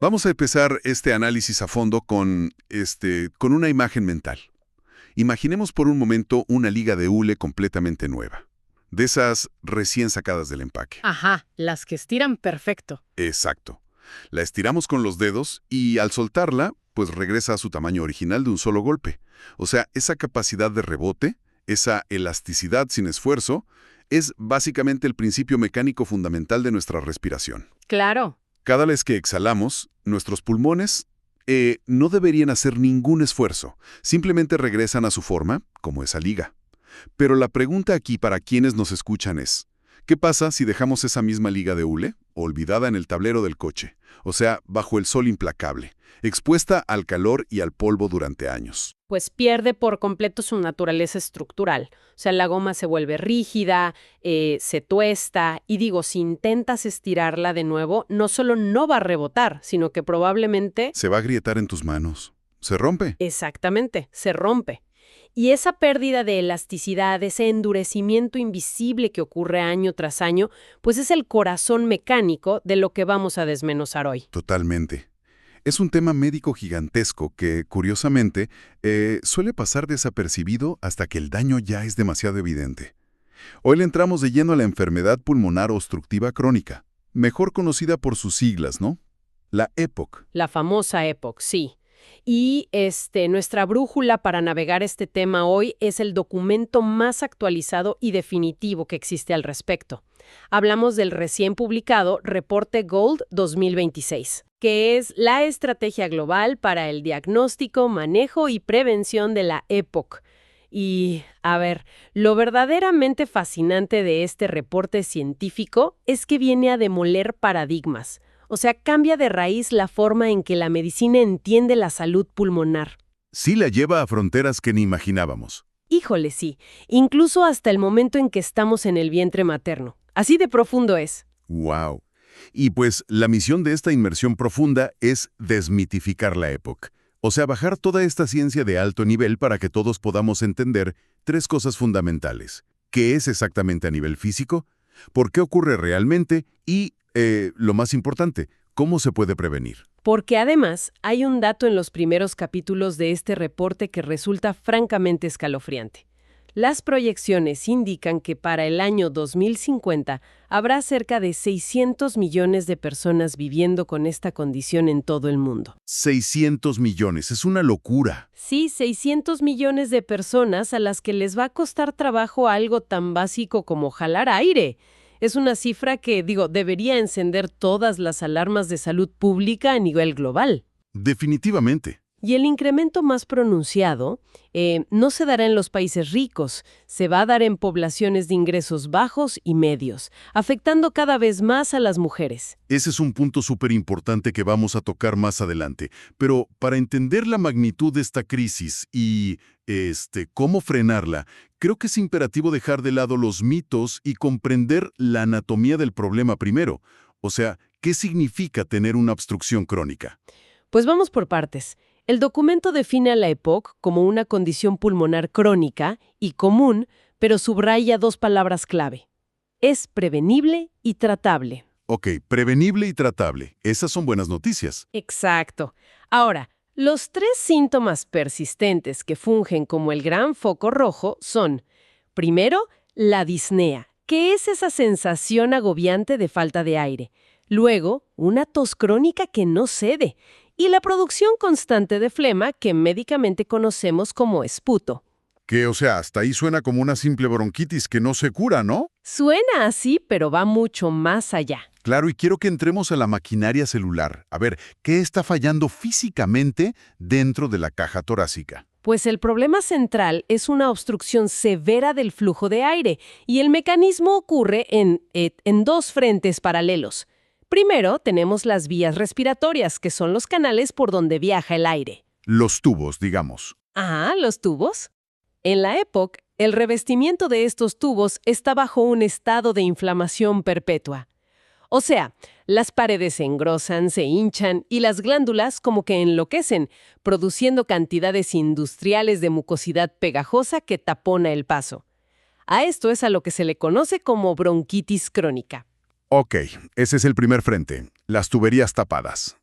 Vamos a empezar este análisis a fondo con una imagen mental. Imaginemos por un momento una liga de hule completamente nueva. De esas recién sacadas del empaque. Ajá, las que estiran perfecto. Exacto. La estiramos con los dedos y al soltarla, pues regresa a su tamaño original de un solo golpe. O sea, esa capacidad de rebote, esa elasticidad sin esfuerzo, es básicamente el principio mecánico fundamental de nuestra respiración. Claro. Cada vez que exhalamos, nuestros pulmones no deberían hacer ningún esfuerzo. Simplemente regresan a su forma, como esa liga. Pero la pregunta aquí para quienes nos escuchan es, ¿qué pasa si dejamos esa misma liga de hule, olvidada en el tablero del coche? O sea, bajo el sol implacable, expuesta al calor y al polvo durante años. Pues pierde por completo su naturaleza estructural. O sea, la goma se vuelve rígida, se tuesta, y digo, si intentas estirarla de nuevo, no solo no va a rebotar, sino que probablemente... Se va a agrietar en tus manos. Se rompe. Exactamente, se rompe. Y esa pérdida de elasticidad, ese endurecimiento invisible que ocurre año tras año, pues es el corazón mecánico de lo que vamos a desmenuzar hoy. Totalmente. Es un tema médico gigantesco que, curiosamente, suele pasar desapercibido hasta que el daño ya es demasiado evidente. Hoy le entramos de lleno a la enfermedad pulmonar obstructiva crónica, mejor conocida por sus siglas, ¿no? La EPOC. La famosa EPOC, sí. Y nuestra brújula para navegar este tema hoy es el documento más actualizado y definitivo que existe al respecto. Hablamos del recién publicado Reporte Gold 2026, que es la estrategia global para el diagnóstico, manejo y prevención de la EPOC. Y, a ver, lo verdaderamente fascinante de este reporte científico es que viene a demoler paradigmas. O sea, cambia de raíz la forma en que la medicina entiende la salud pulmonar. Sí la lleva a fronteras que ni imaginábamos. Híjole, sí, incluso hasta el momento en que estamos en el vientre materno. Así de profundo es. ¡Wow! Y pues la misión de esta inmersión profunda es desmitificar la EPOC. O sea, bajar toda esta ciencia de alto nivel para que todos podamos entender tres cosas fundamentales. ¿Qué es exactamente a nivel físico? ¿Por qué ocurre realmente? Y, lo más importante, ¿cómo se puede prevenir? Porque además hay un dato en los primeros capítulos de este reporte que resulta francamente escalofriante. Las proyecciones indican que para el año 2050 habrá cerca de 600 millones de personas viviendo con esta condición en todo el mundo. 600 millones, es una locura. Sí, 600 millones de personas a las que les va a costar trabajo algo tan básico como jalar aire. Es una cifra que, debería encender todas las alarmas de salud pública a nivel global. Definitivamente. Y el incremento más pronunciado no se dará en los países ricos, se va a dar en poblaciones de ingresos bajos y medios, afectando cada vez más a las mujeres. Ese es un punto súper importante que vamos a tocar más adelante. Pero para entender la magnitud de esta crisis y cómo frenarla, creo que es imperativo dejar de lado los mitos y comprender la anatomía del problema primero. O sea, ¿qué significa tener una obstrucción crónica? Pues vamos por partes. El documento define a la EPOC como una condición pulmonar crónica y común, pero subraya dos palabras clave. Es prevenible y tratable. Ok, prevenible y tratable. Esas son buenas noticias. Exacto. Ahora, los tres síntomas persistentes que fungen como el gran foco rojo son, primero, la disnea, que es esa sensación agobiante de falta de aire. Luego, una tos crónica que no cede. Y la producción constante de flema que médicamente conocemos como esputo. Que, o sea, hasta ahí suena como una simple bronquitis que no se cura, ¿no? Suena así, pero va mucho más allá. Claro, y quiero que entremos a la maquinaria celular. A ver, ¿qué está fallando físicamente dentro de la caja torácica? Pues el problema central es una obstrucción severa del flujo de aire, y el mecanismo ocurre en dos frentes paralelos. Primero, tenemos las vías respiratorias, que son los canales por donde viaja el aire. Los tubos, digamos. Ah, ¿los tubos? En la EPOC, el revestimiento de estos tubos está bajo un estado de inflamación perpetua. O sea, las paredes se engrosan, se hinchan y las glándulas como que enloquecen, produciendo cantidades industriales de mucosidad pegajosa que tapona el paso. A esto es a lo que se le conoce como bronquitis crónica. Ok, ese es el primer frente, las tuberías tapadas.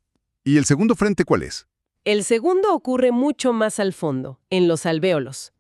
¿Y el segundo frente cuál es? El segundo ocurre mucho más al fondo, en los alvéolos.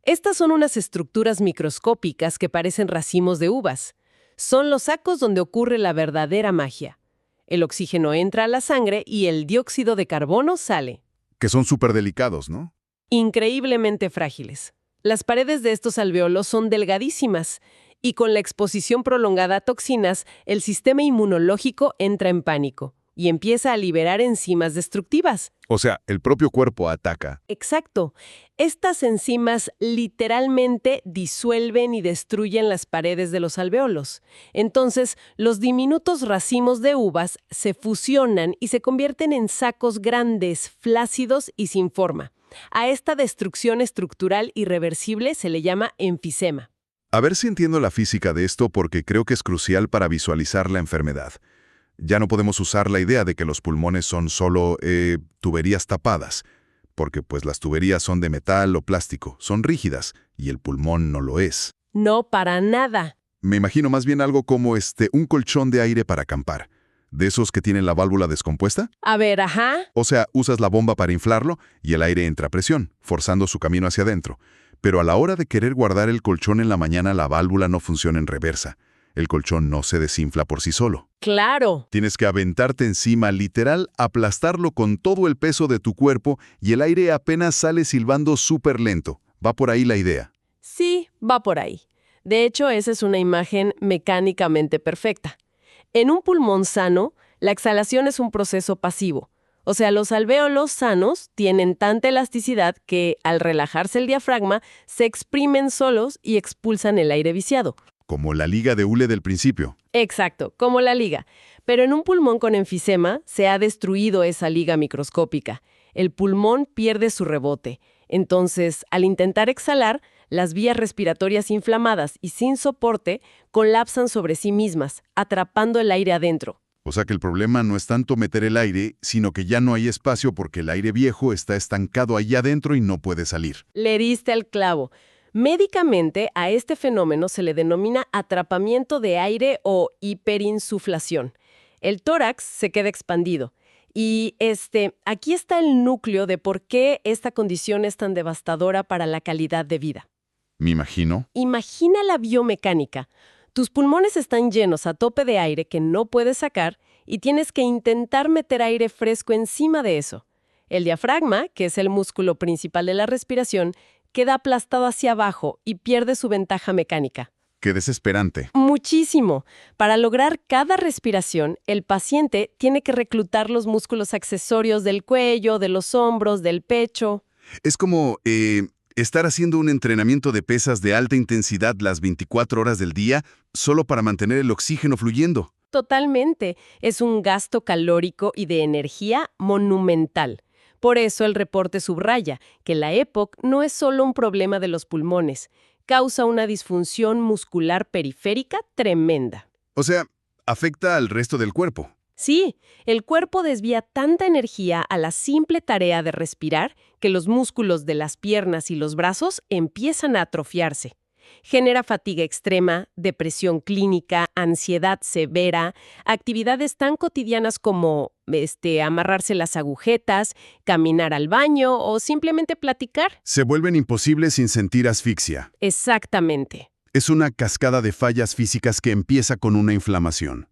Estas son unas estructuras microscópicas que parecen racimos de uvas. Son los sacos donde ocurre la verdadera magia. El oxígeno entra a la sangre y el dióxido de carbono sale. Que son súper delicados, ¿no? Increíblemente frágiles. Las paredes de estos alvéolos son delgadísimas y con la exposición prolongada a toxinas, el sistema inmunológico entra en pánico y empieza a liberar enzimas destructivas. O sea, el propio cuerpo ataca. Exacto. Estas enzimas literalmente disuelven y destruyen las paredes de los alvéolos. Entonces, los diminutos racimos de uvas se fusionan y se convierten en sacos grandes, flácidos y sin forma. A esta destrucción estructural irreversible se le llama enfisema. A ver si entiendo la física de esto porque creo que es crucial para visualizar la enfermedad. Ya no podemos usar la idea de que los pulmones son solo tuberías tapadas, porque pues las tuberías son de metal o plástico, son rígidas, y el pulmón no lo es. No, para nada. Me imagino más bien algo como un colchón de aire para acampar. ¿De esos que tienen la válvula descompuesta? A ver, ajá. O sea, usas la bomba para inflarlo y el aire entra a presión, forzando su camino hacia adentro. Pero a la hora de querer guardar el colchón en la mañana, la válvula no funciona en reversa. El colchón no se desinfla por sí solo. Claro. Tienes que aventarte encima, literal, aplastarlo con todo el peso de tu cuerpo y el aire apenas sale silbando súper lento. Va por ahí la idea. Sí, va por ahí. De hecho, esa es una imagen mecánicamente perfecta. En un pulmón sano, la exhalación es un proceso pasivo. O sea, los alvéolos sanos tienen tanta elasticidad que, al relajarse el diafragma, se exprimen solos y expulsan el aire viciado. Como la liga de hule del principio. Exacto, como la liga. Pero en un pulmón con enfisema se ha destruido esa liga microscópica. El pulmón pierde su rebote. Entonces, al intentar exhalar, las vías respiratorias inflamadas y sin soporte colapsan sobre sí mismas, atrapando el aire adentro. O sea que el problema no es tanto meter el aire, sino que ya no hay espacio porque el aire viejo está estancado ahí adentro y no puede salir. Le diste al clavo. Médicamente, a este fenómeno se le denomina atrapamiento de aire o hiperinsuflación. El tórax se queda expandido. Y aquí está el núcleo de por qué esta condición es tan devastadora para la calidad de vida. Me imagino. Imagina la biomecánica. Tus pulmones están llenos a tope de aire que no puedes sacar y tienes que intentar meter aire fresco encima de eso. El diafragma, que es el músculo principal de la respiración, queda aplastado hacia abajo y pierde su ventaja mecánica. Qué desesperante. Muchísimo. Para lograr cada respiración, el paciente tiene que reclutar los músculos accesorios del cuello, de los hombros, del pecho. Es como estar haciendo un entrenamiento de pesas de alta intensidad las 24 horas del día solo para mantener el oxígeno fluyendo. Totalmente. Es un gasto calórico y de energía monumental. Por eso el reporte subraya que la EPOC no es solo un problema de los pulmones, causa una disfunción muscular periférica tremenda. O sea, afecta al resto del cuerpo. Sí, el cuerpo desvía tanta energía a la simple tarea de respirar que los músculos de las piernas y los brazos empiezan a atrofiarse. Genera fatiga extrema, depresión clínica, ansiedad severa, actividades tan cotidianas como amarrarse las agujetas, caminar al baño o simplemente platicar. Se vuelven imposibles sin sentir asfixia. Exactamente. Es una cascada de fallas físicas que empieza con una inflamación.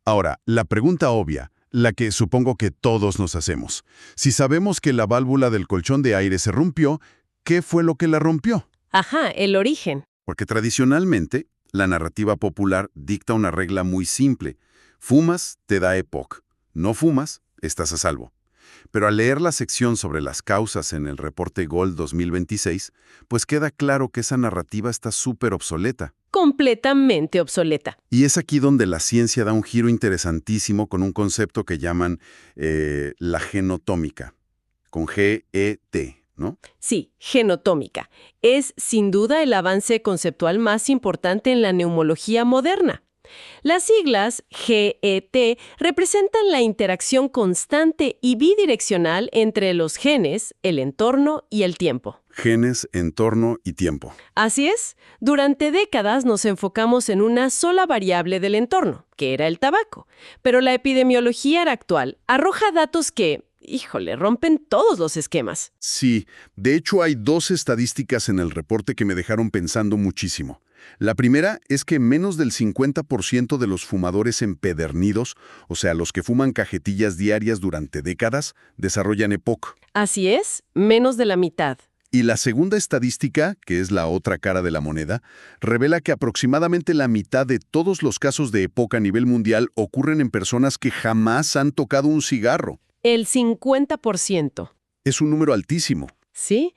Ahora, la pregunta obvia, la que supongo que todos nos hacemos. Si sabemos que la válvula del colchón de aire se rompió, ¿qué fue lo que la rompió? Ajá, el origen. Porque tradicionalmente, la narrativa popular dicta una regla muy simple. Fumas, te da EPOC. No fumas, estás a salvo. Pero al leer la sección sobre las causas en el reporte GOLD 2026, pues queda claro que esa narrativa está súper obsoleta. Completamente obsoleta. Y es aquí donde la ciencia da un giro interesantísimo con un concepto que llaman la genotómica, con G-E-T. ¿No? Sí, genotómica. Es sin duda el avance conceptual más importante en la neumología moderna. Las siglas GET representan la interacción constante y bidireccional entre los genes, el entorno y el tiempo. Genes, entorno y tiempo. Así es, durante décadas nos enfocamos en una sola variable del entorno, que era el tabaco, pero la epidemiología actual arroja datos que, híjole, rompen todos los esquemas. Sí, de hecho hay dos estadísticas en el reporte que me dejaron pensando muchísimo. La primera es que menos del 50% de los fumadores empedernidos, o sea, los que fuman cajetillas diarias durante décadas, desarrollan EPOC. Así es, menos de la mitad. Y la segunda estadística, que es la otra cara de la moneda, revela que aproximadamente la mitad de todos los casos de EPOC a nivel mundial ocurren en personas que jamás han tocado un cigarro. El 50%. Es un número altísimo. ¿Sí?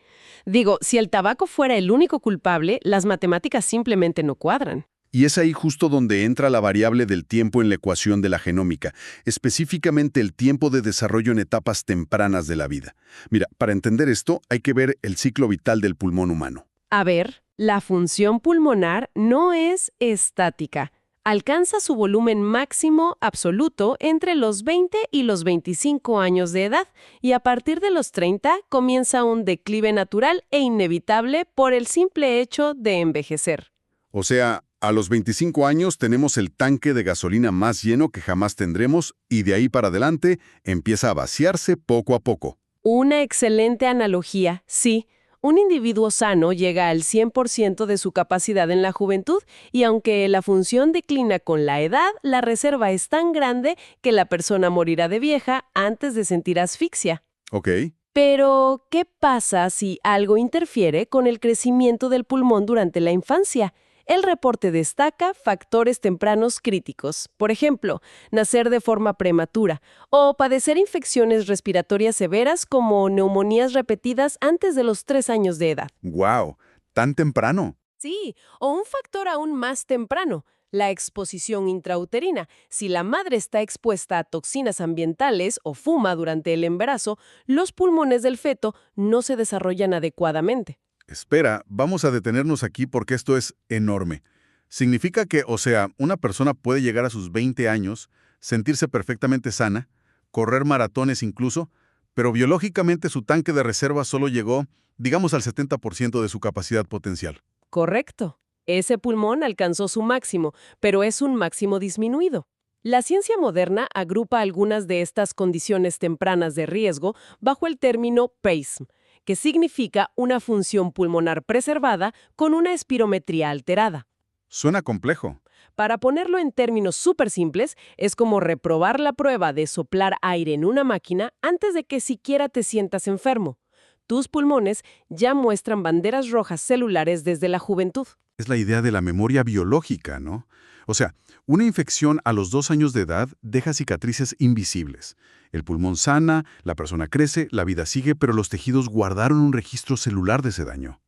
Digo, si el tabaco fuera el único culpable, las matemáticas simplemente no cuadran. Y es ahí justo donde entra la variable del tiempo en la ecuación de la genómica, específicamente el tiempo de desarrollo en etapas tempranas de la vida. Mira, para entender esto hay que ver el ciclo vital del pulmón humano. A ver, la función pulmonar no es estática. Alcanza su volumen máximo absoluto entre los 20 y los 25 años de edad y a partir de los 30 comienza un declive natural e inevitable por el simple hecho de envejecer. O sea, a los 25 años tenemos el tanque de gasolina más lleno que jamás tendremos y de ahí para adelante empieza a vaciarse poco a poco. Una excelente analogía, sí. Un individuo sano llega al 100% de su capacidad en la juventud y aunque la función declina con la edad, la reserva es tan grande que la persona morirá de vieja antes de sentir asfixia. Ok. Pero, ¿qué pasa si algo interfiere con el crecimiento del pulmón durante la infancia? El reporte destaca factores tempranos críticos, por ejemplo, nacer de forma prematura o padecer infecciones respiratorias severas como neumonías repetidas antes de los 3 años de edad. ¡Wow! ¿Tan temprano? Sí, o un factor aún más temprano, la exposición intrauterina. Si la madre está expuesta a toxinas ambientales o fuma durante el embarazo, los pulmones del feto no se desarrollan adecuadamente. Espera, vamos a detenernos aquí porque esto es enorme. Significa que, o sea, una persona puede llegar a sus 20 años, sentirse perfectamente sana, correr maratones incluso, pero biológicamente su tanque de reserva solo llegó, digamos, al 70% de su capacidad potencial. Correcto. Ese pulmón alcanzó su máximo, pero es un máximo disminuido. La ciencia moderna agrupa algunas de estas condiciones tempranas de riesgo bajo el término PACE, que significa una función pulmonar preservada con una espirometría alterada. Suena complejo. Para ponerlo en términos súper simples, es como reprobar la prueba de soplar aire en una máquina antes de que siquiera te sientas enfermo. Tus pulmones ya muestran banderas rojas celulares desde la juventud. Es la idea de la memoria biológica, ¿no? O sea, una infección a los 2 años de edad deja cicatrices invisibles. El pulmón sana, la persona crece, la vida sigue, pero los tejidos guardaron un registro celular de ese daño.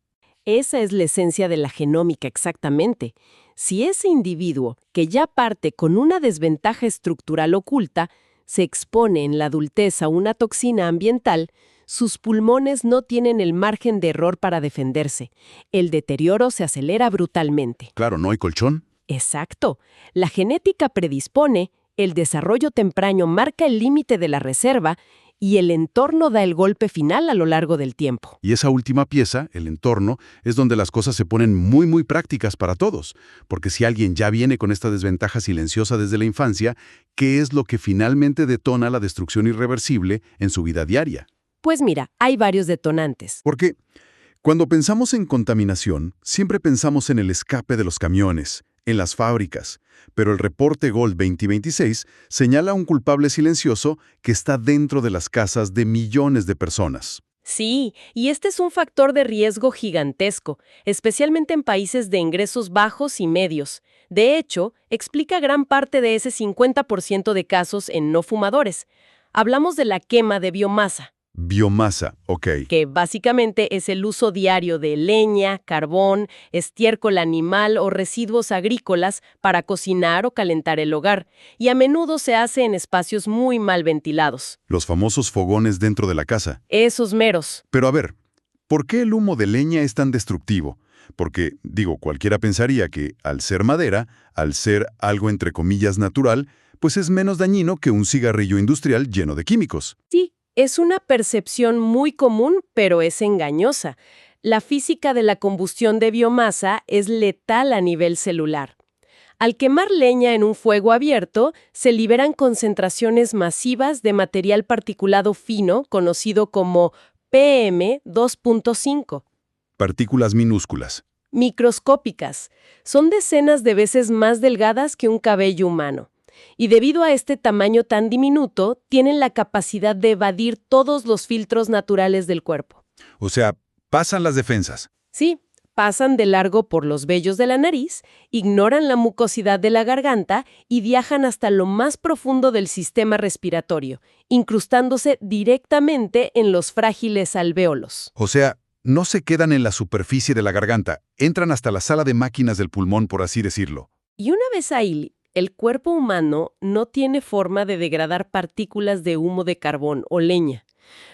Esa es la esencia de la genómica exactamente. Si ese individuo, que ya parte con una desventaja estructural oculta, se expone en la adultez a una toxina ambiental, sus pulmones no tienen el margen de error para defenderse. El deterioro se acelera brutalmente. Claro, ¿no hay colchón? Exacto. La genética predispone, el desarrollo temprano marca el límite de la reserva y el entorno da el golpe final a lo largo del tiempo. Y esa última pieza, el entorno, es donde las cosas se ponen muy prácticas para todos. Porque si alguien ya viene con esta desventaja silenciosa desde la infancia, ¿qué es lo que finalmente detona la destrucción irreversible en su vida diaria? Pues mira, hay varios detonantes. Porque cuando pensamos en contaminación, siempre pensamos en el escape de los camiones, en las fábricas, pero el reporte Gold 2026 señala un culpable silencioso que está dentro de las casas de millones de personas. Sí, y este es un factor de riesgo gigantesco, especialmente en países de ingresos bajos y medios. De hecho, explica gran parte de ese 50% de casos en no fumadores. Hablamos de la quema de biomasa. Biomasa, ok. Que básicamente es el uso diario de leña, carbón, estiércol animal o residuos agrícolas para cocinar o calentar el hogar, y a menudo se hace en espacios muy mal ventilados. Los famosos fogones dentro de la casa. Esos meros. Pero a ver, ¿Por qué el humo de leña es tan destructivo? Porque, digo, cualquiera pensaría que, al ser madera, al ser algo entre comillas natural, pues es menos dañino que un cigarrillo industrial lleno de químicos. Sí, es una percepción muy común, pero es engañosa. La física de la combustión de biomasa es letal a nivel celular. Al quemar leña en un fuego abierto, se liberan concentraciones masivas de material particulado fino, conocido como PM2.5. Partículas minúsculas. Microscópicas. Son decenas de veces más delgadas que un cabello humano. Y debido a este tamaño tan diminuto, tienen la capacidad de evadir todos los filtros naturales del cuerpo. O sea, pasan las defensas. Sí, pasan de largo por los vellos de la nariz, ignoran la mucosidad de la garganta y viajan hasta lo más profundo del sistema respiratorio, incrustándose directamente en los frágiles alvéolos. O sea, no se quedan en la superficie de la garganta, entran hasta la sala de máquinas del pulmón, por así decirlo. Y una vez ahí, el cuerpo humano no tiene forma de degradar partículas de humo de carbón o leña.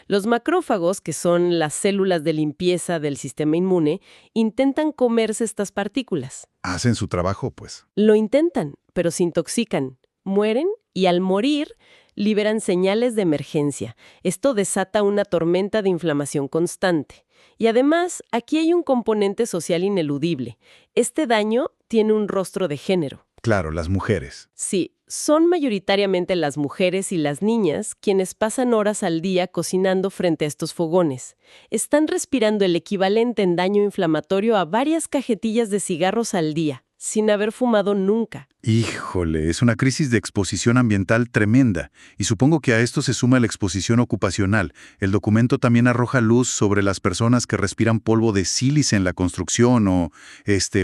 Los macrófagos, que son las células de limpieza del sistema inmune, intentan comerse estas partículas. Hacen su trabajo, pues. Lo intentan, pero se intoxican, mueren y al morir liberan señales de emergencia. Esto desata una tormenta de inflamación constante. Y además, aquí hay un componente social ineludible. Este daño tiene un rostro de género. Claro, las mujeres. Sí, son mayoritariamente las mujeres y las niñas quienes pasan horas al día cocinando frente a estos fogones. Están respirando el equivalente en daño inflamatorio a varias cajetillas de cigarros al día, sin haber fumado nunca. Híjole, es una crisis de exposición ambiental tremenda, y supongo que a esto se suma la exposición ocupacional. El documento también arroja luz sobre las personas que respiran polvo de sílice en la construcción o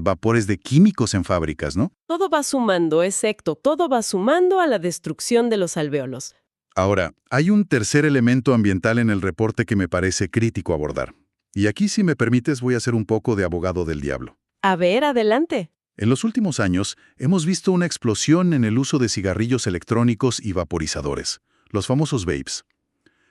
vapores de químicos en fábricas, ¿no? Todo va sumando, exacto, todo va sumando a la destrucción de los alvéolos. Ahora, hay un tercer elemento ambiental en el reporte que me parece crítico abordar. Y aquí, si me permites, voy a ser un poco de abogado del diablo. A ver, adelante. En los últimos años, hemos visto una explosión en el uso de cigarrillos electrónicos y vaporizadores, los famosos vapes.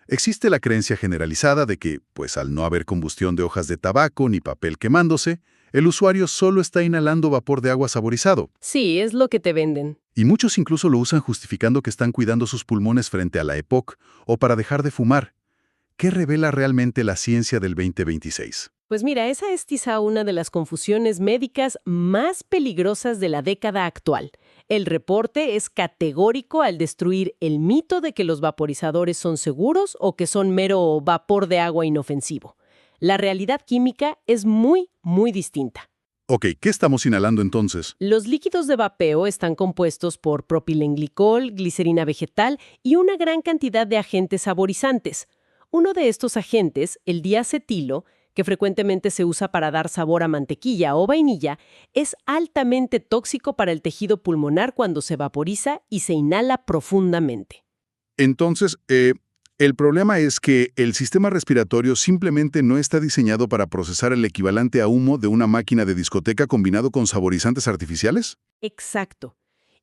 Existe la creencia generalizada de que, pues al no haber combustión de hojas de tabaco ni papel quemándose, el usuario solo está inhalando vapor de agua saborizado. Sí, es lo que te venden. Y muchos incluso lo usan justificando que están cuidando sus pulmones frente a la EPOC o para dejar de fumar. ¿Qué revela realmente la ciencia del 2026? Pues mira, esa es quizá una de las confusiones médicas más peligrosas de la década actual. El reporte es categórico al destruir el mito de que los vaporizadores son seguros o que son mero vapor de agua inofensivo. La realidad química es muy, muy distinta. Ok, ¿qué estamos inhalando entonces? Los líquidos de vapeo están compuestos por propilenglicol, glicerina vegetal y una gran cantidad de agentes saborizantes. Uno de estos agentes, el diacetilo, que frecuentemente se usa para dar sabor a mantequilla o vainilla, es altamente tóxico para el tejido pulmonar cuando se vaporiza y se inhala profundamente. Entonces, el problema es que el sistema respiratorio simplemente no está diseñado para procesar el equivalente a humo de una máquina de discoteca combinado con saborizantes artificiales. Exacto.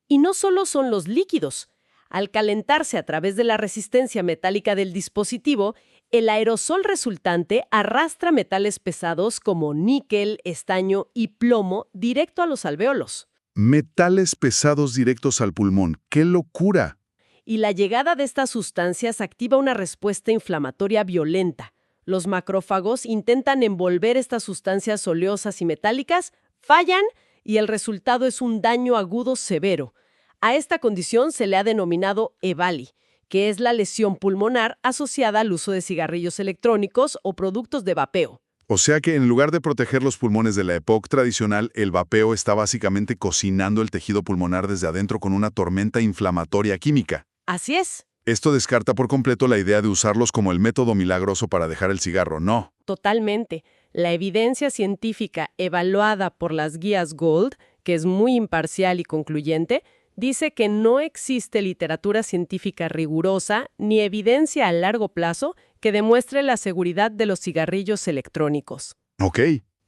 Y no solo son los líquidos. Al calentarse a través de la resistencia metálica del dispositivo, el aerosol resultante arrastra metales pesados como níquel, estaño y plomo directo a los alvéolos. Metales pesados directos al pulmón. ¡Qué locura! Y la llegada de estas sustancias activa una respuesta inflamatoria violenta. Los macrófagos intentan envolver estas sustancias oleosas y metálicas, fallan y el resultado es un daño agudo severo. A esta condición se le ha denominado EVALI, que es la lesión pulmonar asociada al uso de cigarrillos electrónicos o productos de vapeo. O sea que en lugar de proteger los pulmones de la EPOC tradicional, el vapeo está básicamente cocinando el tejido pulmonar desde adentro con una tormenta inflamatoria química. Así es. Esto descarta por completo la idea de usarlos como el método milagroso para dejar el cigarro, no. Totalmente. La evidencia científica evaluada por las guías Gold, que es muy imparcial y concluyente, dice que no existe literatura científica rigurosa ni evidencia a largo plazo que demuestre la seguridad de los cigarrillos electrónicos. Ok.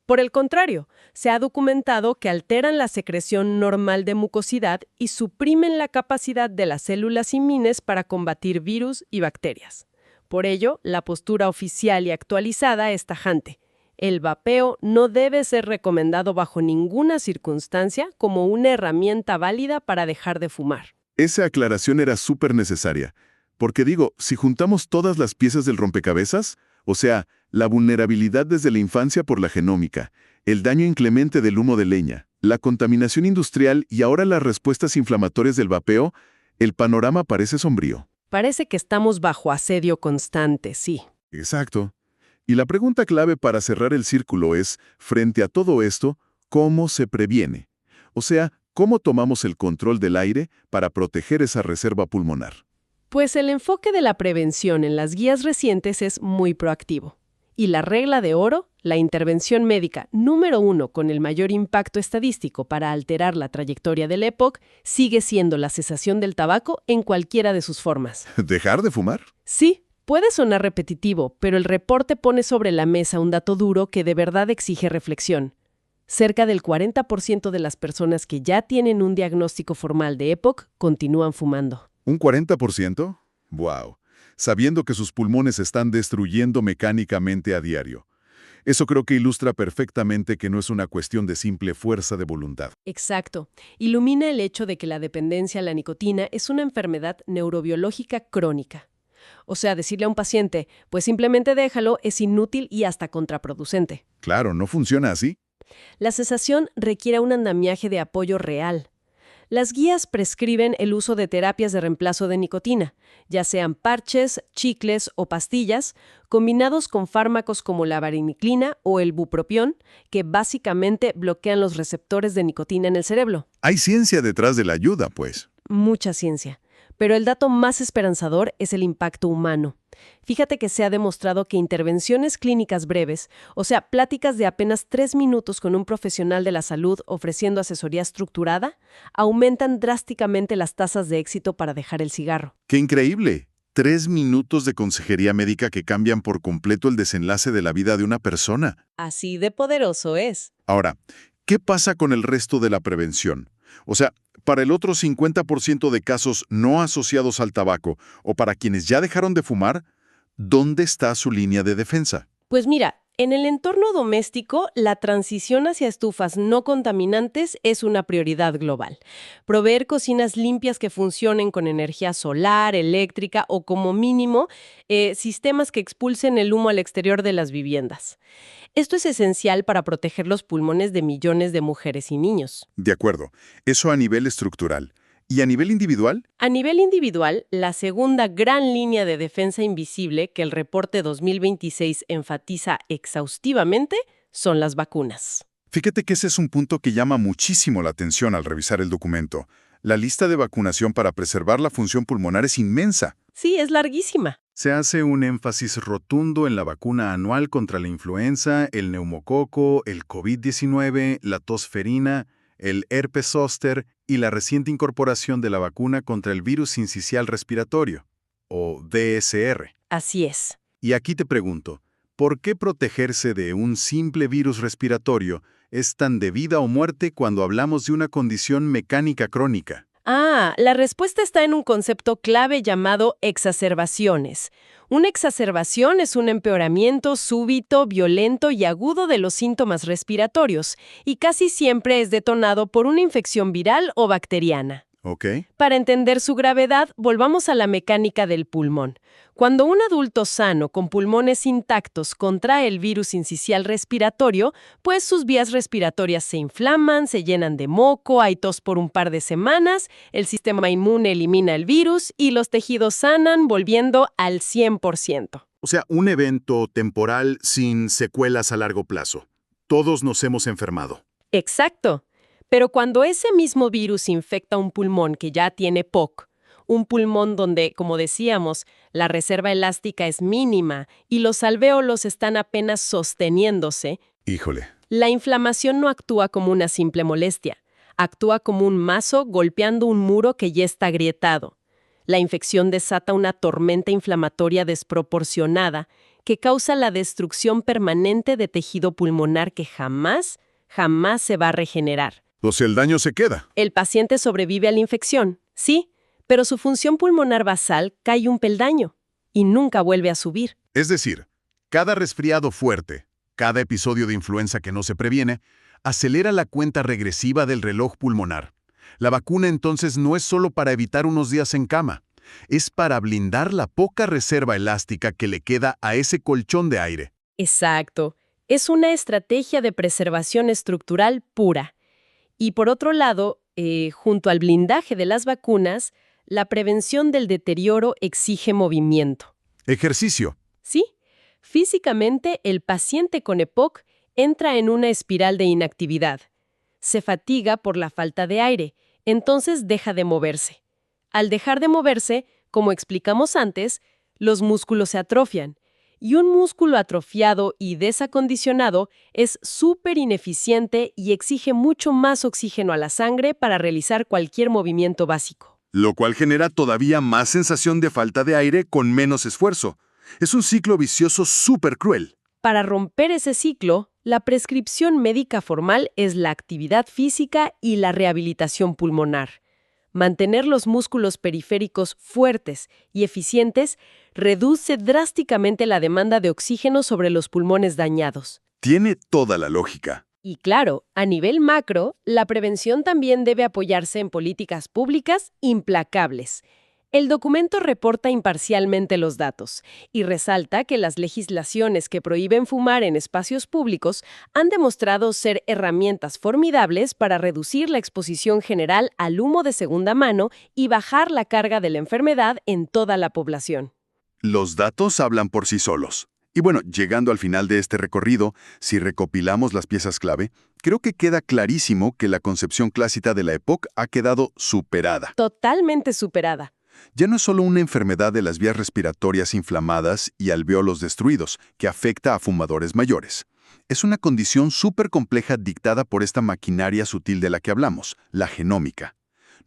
Por el contrario, se ha documentado que alteran la secreción normal de mucosidad y suprimen la capacidad de las células inmunes para combatir virus y bacterias. Por ello, la postura oficial y actualizada es tajante. El vapeo no debe ser recomendado bajo ninguna circunstancia como una herramienta válida para dejar de fumar. Esa aclaración era súper necesaria, porque digo, si juntamos todas las piezas del rompecabezas, o sea, la vulnerabilidad desde la infancia por la genómica, el daño inclemente del humo de leña, la contaminación industrial y ahora las respuestas inflamatorias del vapeo, el panorama parece sombrío. Parece que estamos bajo asedio constante, sí. Exacto. Y la pregunta clave para cerrar el círculo es, frente a todo esto, ¿cómo se previene? O sea, ¿cómo tomamos el control del aire para proteger esa reserva pulmonar? Pues el enfoque de la prevención en las guías recientes es muy proactivo. Y la regla de oro, la intervención médica número 1 con el mayor impacto estadístico para alterar la trayectoria del EPOC, sigue siendo la cesación del tabaco en cualquiera de sus formas. ¿Dejar de fumar? Sí, puede sonar repetitivo, pero el reporte pone sobre la mesa un dato duro que de verdad exige reflexión. Cerca del 40% de las personas que ya tienen un diagnóstico formal de EPOC continúan fumando. ¿Un 40%? ¡Wow! Sabiendo que sus pulmones se están destruyendo mecánicamente a diario. Eso creo que ilustra perfectamente que no es una cuestión de simple fuerza de voluntad. Exacto. Ilumina el hecho de que la dependencia a la nicotina es una enfermedad neurobiológica crónica. O sea, decirle a un paciente, pues simplemente déjalo, es inútil y hasta contraproducente. Claro, no funciona así. La cesación requiere un andamiaje de apoyo real. Las guías prescriben el uso de terapias de reemplazo de nicotina, ya sean parches, chicles o pastillas, combinados con fármacos como la vareniclina o el bupropión, que básicamente bloquean los receptores de nicotina en el cerebro. Hay ciencia detrás de la ayuda, pues. Mucha ciencia. Pero el dato más esperanzador es el impacto humano. Fíjate que se ha demostrado que intervenciones clínicas breves, o sea, pláticas de apenas 3 minutos con un profesional de la salud ofreciendo asesoría estructurada, aumentan drásticamente las tasas de éxito para dejar el cigarro. ¡Qué increíble! 3 minutos de consejería médica que cambian por completo el desenlace de la vida de una persona. Así de poderoso es. Ahora, ¿qué pasa con el resto de la prevención? O sea, para el otro 50% de casos no asociados al tabaco o para quienes ya dejaron de fumar, ¿dónde está su línea de defensa? Pues mira, en el entorno doméstico, la transición hacia estufas no contaminantes es una prioridad global. Proveer cocinas limpias que funcionen con energía solar, eléctrica o como mínimo, sistemas que expulsen el humo al exterior de las viviendas. Esto es esencial para proteger los pulmones de millones de mujeres y niños. De acuerdo, eso a nivel estructural. ¿Y a nivel individual? A nivel individual, la segunda gran línea de defensa invisible que el reporte 2026 enfatiza exhaustivamente son las vacunas. Fíjate que ese es un punto que llama muchísimo la atención al revisar el documento. La lista de vacunación para preservar la función pulmonar es inmensa. Sí, es larguísima. Se hace un énfasis rotundo en la vacuna anual contra la influenza, el neumococo, el COVID-19, la tosferina, el herpes zóster y la reciente incorporación de la vacuna contra el virus sincicial respiratorio, o VSR. Así es. Y aquí te pregunto, ¿por qué protegerse de un simple virus respiratorio es tan de vida o muerte cuando hablamos de una condición mecánica crónica? La respuesta está en un concepto clave llamado exacerbaciones. Una exacerbación es un empeoramiento súbito, violento y agudo de los síntomas respiratorios, y casi siempre es detonado por una infección viral o bacteriana. ¿Ok? Para entender su gravedad, volvamos a la mecánica del pulmón. Cuando un adulto sano con pulmones intactos contrae el virus sincicial respiratorio, pues sus vías respiratorias se inflaman, se llenan de moco, hay tos por un par de semanas, el sistema inmune elimina el virus y los tejidos sanan volviendo al 100%. O sea, un evento temporal sin secuelas a largo plazo. Todos nos hemos enfermado. Exacto. Pero cuando ese mismo virus infecta un pulmón que ya tiene POC, un pulmón donde, como decíamos, la reserva elástica es mínima y los alvéolos están apenas sosteniéndose, Híjole. la inflamación no actúa como una simple molestia, actúa como un mazo golpeando un muro que ya está agrietado. La infección desata una tormenta inflamatoria desproporcionada que causa la destrucción permanente de tejido pulmonar que jamás se va a regenerar. O sea, el daño se queda. El paciente sobrevive a la infección, sí, pero su función pulmonar basal cae un peldaño y nunca vuelve a subir. Es decir, cada resfriado fuerte, Cada episodio de influenza que no se previene acelera la cuenta regresiva del reloj pulmonar. La vacuna entonces no es solo para evitar unos días en cama, es para blindar la poca reserva elástica que le queda a ese colchón de aire. Exacto. Es una estrategia de preservación estructural pura. Y por otro lado, junto al blindaje de las vacunas, la prevención del deterioro exige movimiento. Ejercicio. ¿Sí? Físicamente, el paciente con EPOC entra en una espiral de inactividad. Se fatiga por la falta de aire, entonces deja de moverse. Al dejar de moverse, como explicamos antes, los músculos se atrofian. Y un músculo atrofiado y desacondicionado es súper ineficiente y exige mucho más oxígeno a la sangre para realizar cualquier movimiento básico. Lo cual genera todavía más sensación de falta de aire con menos esfuerzo. Es un ciclo vicioso súper cruel. Para romper ese ciclo, la prescripción médica formal es la actividad física y la rehabilitación pulmonar. Mantener los músculos periféricos fuertes y eficientes reduce drásticamente la demanda de oxígeno sobre los pulmones dañados. Tiene toda la lógica. Y claro, a nivel macro, la prevención también debe apoyarse en políticas públicas implacables. El documento reporta imparcialmente los datos y resalta que las legislaciones que prohíben fumar en espacios públicos han demostrado ser herramientas formidables para reducir la exposición general al humo de segunda mano y bajar la carga de la enfermedad en toda la población. Los datos hablan por sí solos. Y bueno, llegando al final de este recorrido, si recopilamos las piezas clave, creo que queda clarísimo que la concepción clásica de la EPOC ha quedado superada. Totalmente superada. Ya no es solo una enfermedad de las vías respiratorias inflamadas y alvéolos destruidos, que afecta a fumadores mayores. Es una condición súper compleja dictada por esta maquinaria sutil de la que hablamos, la genómica.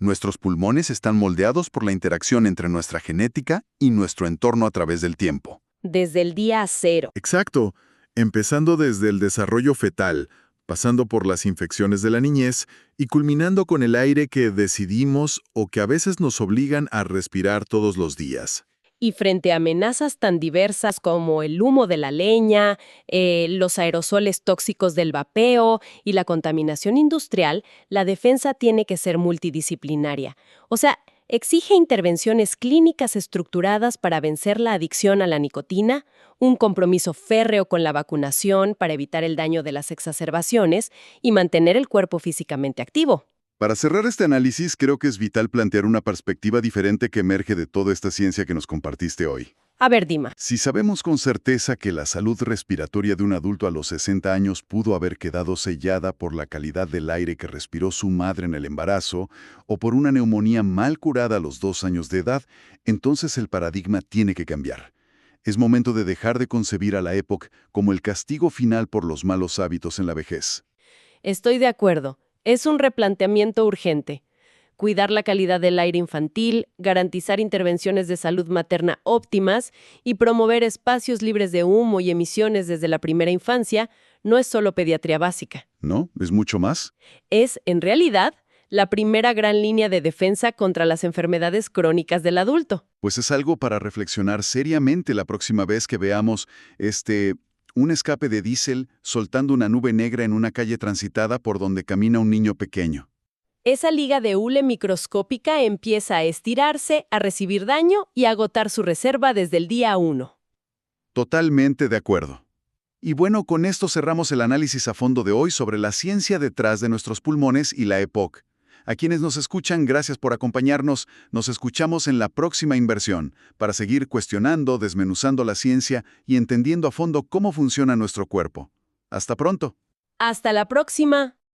Nuestros pulmones están moldeados por la interacción entre nuestra genética y nuestro entorno a través del tiempo. Desde el día cero. Exacto, empezando desde el desarrollo fetal, pasando por las infecciones de la niñez y culminando con el aire que decidimos o que a veces nos obligan a respirar todos los días. Y frente a amenazas tan diversas como el humo de la leña, los aerosoles tóxicos del vapeo y la contaminación industrial, la defensa tiene que ser multidisciplinaria. O sea, exige intervenciones clínicas estructuradas para vencer la adicción a la nicotina, un compromiso férreo con la vacunación para evitar el daño de las exacerbaciones y mantener el cuerpo físicamente activo. Para cerrar este análisis, creo que es vital plantear una perspectiva diferente que emerge de toda esta ciencia que nos compartiste hoy. A ver, Dima. Si sabemos con certeza que la salud respiratoria de un adulto a los 60 años pudo haber quedado sellada por la calidad del aire que respiró su madre en el embarazo o por una neumonía mal curada a los 2 años de edad, entonces el paradigma tiene que cambiar. Es momento de dejar de concebir a la EPOC como el castigo final por los malos hábitos en la vejez. Estoy de acuerdo. Es un replanteamiento urgente. Cuidar la calidad del aire infantil, garantizar intervenciones de salud materna óptimas y promover espacios libres de humo y emisiones desde la primera infancia no es solo pediatría básica. ¿No? ¿Es mucho más? Es, en realidad, la primera gran línea de defensa contra las enfermedades crónicas del adulto. Pues es algo para reflexionar seriamente la próxima vez que veamos un escape de diésel soltando una nube negra en una calle transitada por donde camina un niño pequeño. Esa liga de hule microscópica empieza a estirarse, a recibir daño y a agotar su reserva desde el día 1. Totalmente de acuerdo. Y bueno, con esto cerramos el análisis a fondo de hoy sobre la ciencia detrás de nuestros pulmones y la EPOC. A quienes nos escuchan, gracias por acompañarnos. Nos escuchamos en la próxima inversión para seguir cuestionando, desmenuzando la ciencia y entendiendo a fondo cómo funciona nuestro cuerpo. Hasta pronto. ¡Hasta la próxima!